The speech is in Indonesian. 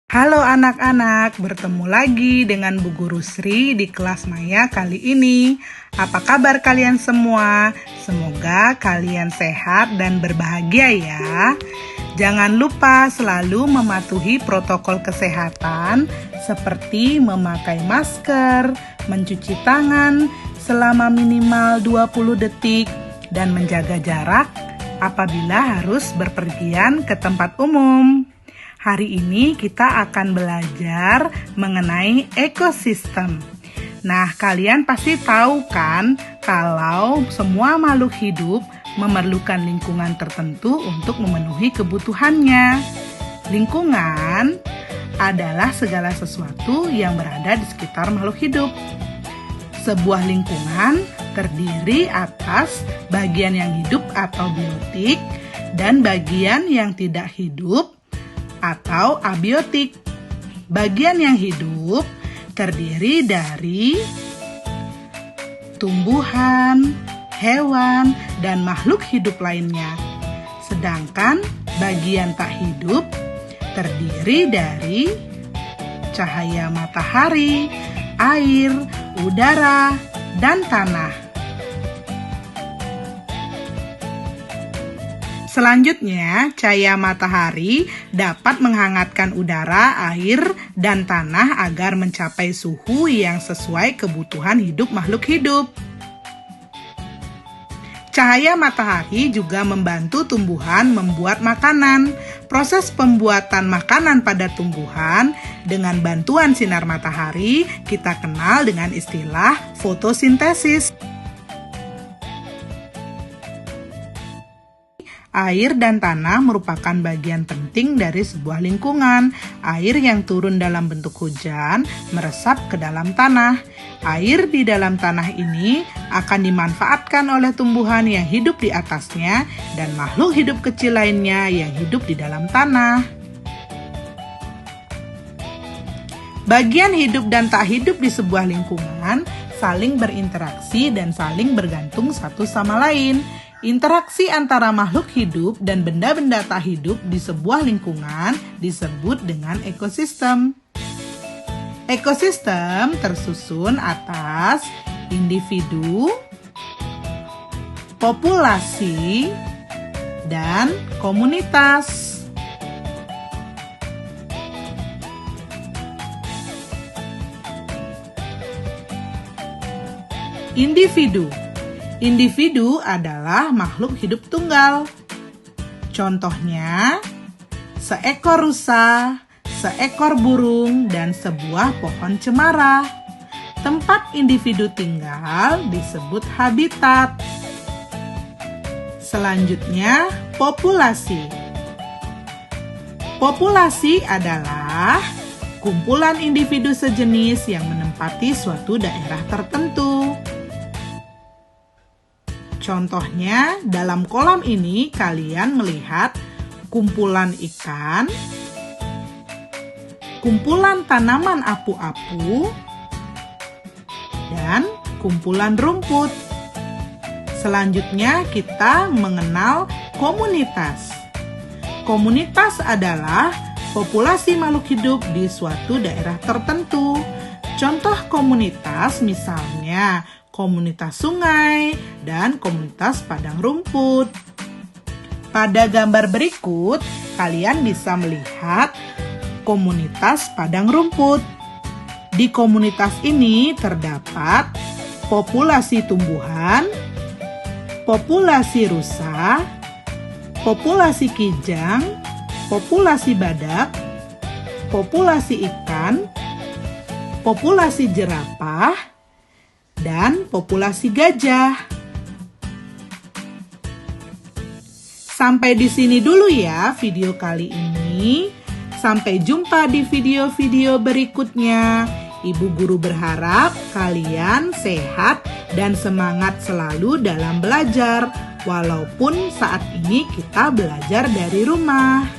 Halo anak-anak, bertemu lagi dengan Bu Guru Sri di kelas Maya kali ini. Apa kabar kalian semua? Semoga kalian sehat dan berbahagia ya. Jangan lupa selalu mematuhi protokol kesehatan seperti memakai masker, mencuci tangan selama minimal 20 detik, dan menjaga jarak apabila harus berpergian ke tempat umum. Hari ini kita akan belajar mengenai ekosistem. Nah, kalian pasti tahu kan kalau semua makhluk hidup memerlukan lingkungan tertentu untuk memenuhi kebutuhannya. Lingkungan adalah segala sesuatu yang berada di sekitar makhluk hidup. Sebuah lingkungan terdiri atas bagian yang hidup atau biotik dan bagian yang tidak hidup atau abiotik. Bagian yang hidup terdiri dari tumbuhan, hewan, dan makhluk hidup lainnya. Sedangkan bagian tak hidup terdiri dari cahaya matahari, air, udara, dan tanah. Selanjutnya, cahaya matahari dapat menghangatkan udara, air, dan tanah agar mencapai suhu yang sesuai kebutuhan hidup makhluk hidup. Cahaya matahari juga membantu tumbuhan membuat makanan. Proses pembuatan makanan pada tumbuhan dengan bantuan sinar matahari kita kenal dengan istilah fotosintesis. Air dan tanah merupakan bagian penting dari sebuah lingkungan. Air yang turun dalam bentuk hujan meresap ke dalam tanah. Air di dalam tanah ini akan dimanfaatkan oleh tumbuhan yang hidup di atasnya dan makhluk hidup kecil lainnya yang hidup di dalam tanah. Bagian hidup dan tak hidup di sebuah lingkungan saling berinteraksi dan saling bergantung satu sama lain. Interaksi antara makhluk hidup dan benda-benda tak hidup di sebuah lingkungan disebut dengan ekosistem. Ekosistem tersusun atas individu, populasi, dan komunitas. Individu adalah makhluk hidup tunggal. Contohnya, seekor rusa, seekor burung, dan sebuah pohon cemara. Tempat individu tinggal disebut habitat. Selanjutnya, populasi. Populasi adalah kumpulan individu sejenis yang menempati suatu daerah tertentu. Contohnya, dalam kolam ini kalian melihat kumpulan ikan, kumpulan tanaman apu-apu, dan kumpulan rumput. Selanjutnya, kita mengenal komunitas. Komunitas adalah populasi makhluk hidup di suatu daerah tertentu. Contoh komunitas misalnya komunitas sungai, dan komunitas padang rumput. Pada gambar berikut, kalian bisa melihat komunitas padang rumput. Di komunitas ini terdapat populasi tumbuhan, populasi rusa, populasi kijang, populasi badak, populasi ikan, populasi jerapah, dan populasi gajah. Sampai di sini dulu ya video kali ini. Sampai jumpa di video-video berikutnya. Ibu Guru berharap kalian sehat dan semangat selalu dalam belajar, walaupun saat ini kita belajar dari rumah.